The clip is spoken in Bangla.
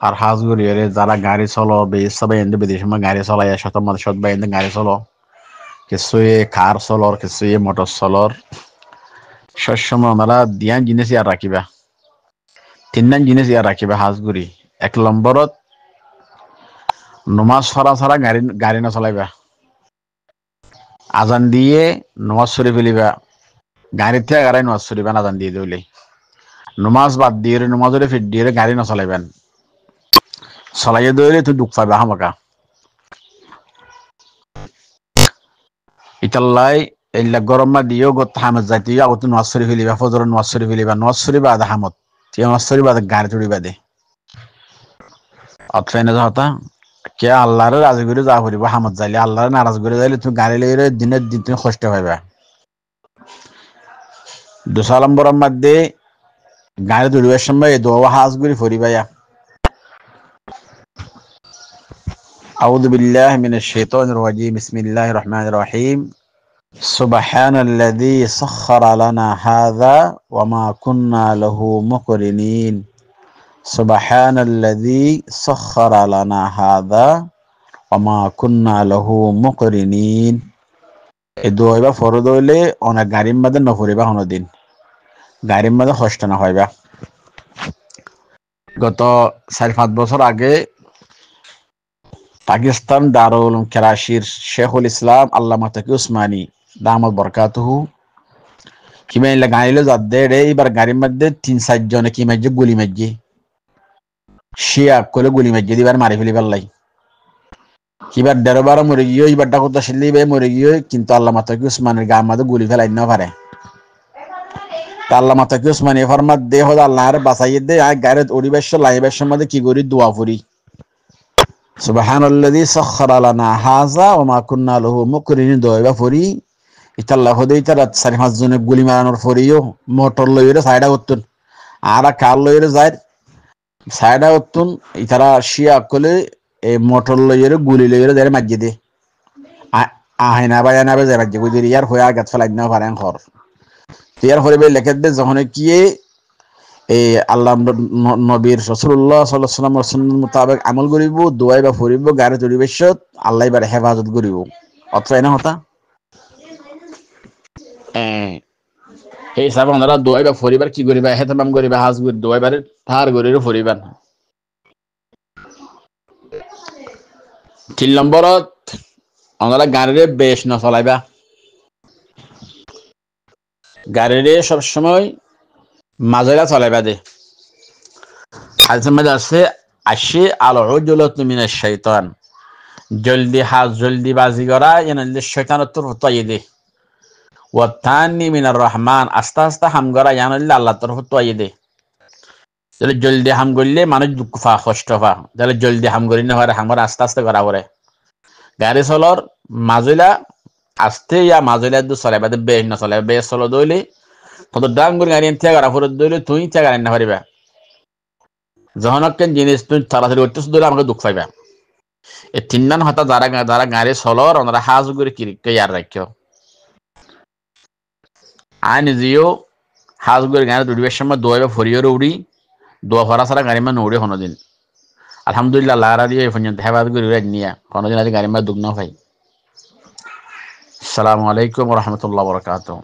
আর হাজগুড়ি যারা গাড়ি চলো সবাই এনে বিদেশ গাড়ি চলাই শত মত সত বা এনে গাড়ি চলো কিছুই কার চলর কিছুই মোটর চলর সবসময় ওনারা দিয়ান জিনিস ইয়ার রাখিবা তিনজন জিনিস ইয়ার রাখিবা হাজগুড়ি এক নম্বরত নমাজ ফরা ছাড়া গাড়ি গাড়ি না চলাইবা আজান দিয়ে নমাজ সরি ফেলিবা গাড়ির থেকে গাড়ি নমাজ সরিবেন আজান দিয়ে দিলে নমাজ বাদ দিয়ে নমাজরে ফিট দিয়ে গাড়ি না চলাইবেন চলাইয়ে দৌড়ে তুই দুঃখ পাইবা হামাকা ইতাল্লাই এইলা গরম মা দিয়েও গত হামত যাইতে আগত নমাজ সরি ফেলিবা ফজর নমাজ সরি ফেলিবা নমাজ সরিবা আধা হামত তুই নমাজ সরিবা গাড়ি চড়িবা দে অথ্রাইনে যাওয়া কে আল্লাহর রাজি করে যা করিব হামত যাইলে আল্লাহর নারাজ করে যাইলে তুমি গাড়ি লইরে দিনের দিন তুমি কষ্ট পাইবা 2 নম্বরের মধ্যে গাড়ি দৌড়িবার সময় দোয়া হাজ করে ফরিবাইয়া আউযু বিল্লাহি মিনাশ শাইতানির রাজিম বিসমিল্লাহির রহমানির রহিম সুবহানাল্লাযী সাখখারা লানা হাযা ওয়া মা কুন্না লাহু মুকরিনিন সুবহানাল্লাযী সাখখারা লানা হাযা ওয়া মা কুন্না লাহু মুকরিনিন এই দোয়া ফরজ হইলে অনেক গাড়ির মধ্যে না ফরিবা কোনদিন গাড়ির মধ্যে কষ্ট না হইবা গত 4-5 বছর আগে পাকিস্তান দারুল উলুম করাচির শেখুল ইসলাম আল্লামা তাকি উসমানী দামাত বরকাতুহু কিমাইলা গাড়িলে যাদ্দে রে এবার গাড়ির মধ্যে 3-4 জনে কি মাঝে গুলি মাঝে শিয়া করে গুলি মাঝে দিবার মারি ফেলিবার লাই কিবার 11-12 মরে গিয়ে এবার ডাকতা শিল্লি বে মরে গিয়ে কিন্তু আল্লামা তাকি উসমানের গার মধ্যে গুলি ফেলাই না পারে আল্লামা তাকি উসমানী ফরমাত দে হদ আল্লাহর বাঁচাইয়ে দে আর গাড়িত উড়িবাস লাইবাসের মধ্যে কি করি দোয়া করি সুবহানাল্লাযী সাখখারা লানা হাযা ওয়া মা কুন্না লাহু মুকরিনিন দোয়া ফরি ইতাল্লাহ হদে ইতারা 4-5 জনে গুলি মারানোর ফরিও মোটর লইরে সাইডা উত্তুন আর কার লইরে যায় সাইডা উত্তুন ইতারা শিয়া কলে এই মোটর লইরে গুলি লইরে যায় মাঝে দে আহেনা বায়ানা বে যায় মাঝে গুলি ইয়ার হয়ে আগাত ফেলাই না পারেন খর ইয়ার হরিবে লেখে দে যখন কি এই আল্লাহ নবীর রাসূলুল্লাহ সাল্লাল্লাহু আলাইহি ওয়াসাল্লামের সুন্নাত মোতাবেক আমল করিব দোয়া বা ফরিব গাড়ি চড়িবেশত আল্লাহ এবার হেফাজত করিব অতএব না হতা এই সব আমরা দোয়া বা ফরিবার কি করিবা হেতমাম করিবা হাজ করি দোয়া বারে তার করির ফরিবান 3 নম্বরত আমরা গাড়িরে বেশ না চলাইবা গাড়িরে সব সময় মাজেরা চলাইবা দে হাদিসে আছে আশি আল উজলাতু মিনাশ শাইতান জলদি হাজ জলদি বাজি করা এনালে শয়তানের তরফ থেকে দে ওয়া তানি মিনার রহমান আস্তে আস্তে হাম করা এনালে আল্লাহর তরফ থেকে দে তাহলে জলদি হাম করলে মানুষ দুঃখ পা কষ্ট পা তাহলে জলদি হাম করি না হয় হামরা আস্তে আস্তে করা পড়ে গাড়ি চলর মাজলা আস্তে ইয়া মাজলা দু চলাইবা দে বেশ না চলাইবা বেশ চলো দইলে কত ডাঙ্গুর গাড়ি এনতে করা পড়ে দইলে তুই তে গাড়ি না পারিবা যখনকেন জিনিস তুই তাড়াতাড়ি উঠতেছ দইলে আমাকে দুঃখ পাইবা এই 3 নান হতা যারা গাড়ি চলর ওনারা হাজ করে কি ইয়ার রাখিও আইন জিও হাজ করে গাড়ি দুড়িবার সময় দোয়া ফরিয়র উড়ি দোয়া ফরা ছাড়া গাড়ি মানে উড়ে কোনোদিন আলহামদুলিল্লাহ আল্লাহ রাদি এই পর্যন্ত হেফাজত করে উড়ে নিয়া কোনোদিন আদি গাড়ি মানে দুঃখ না পাই আসসালামু আলাইকুম ওয়া রাহমাতুল্লাহি ওয়া বারাকাতুহু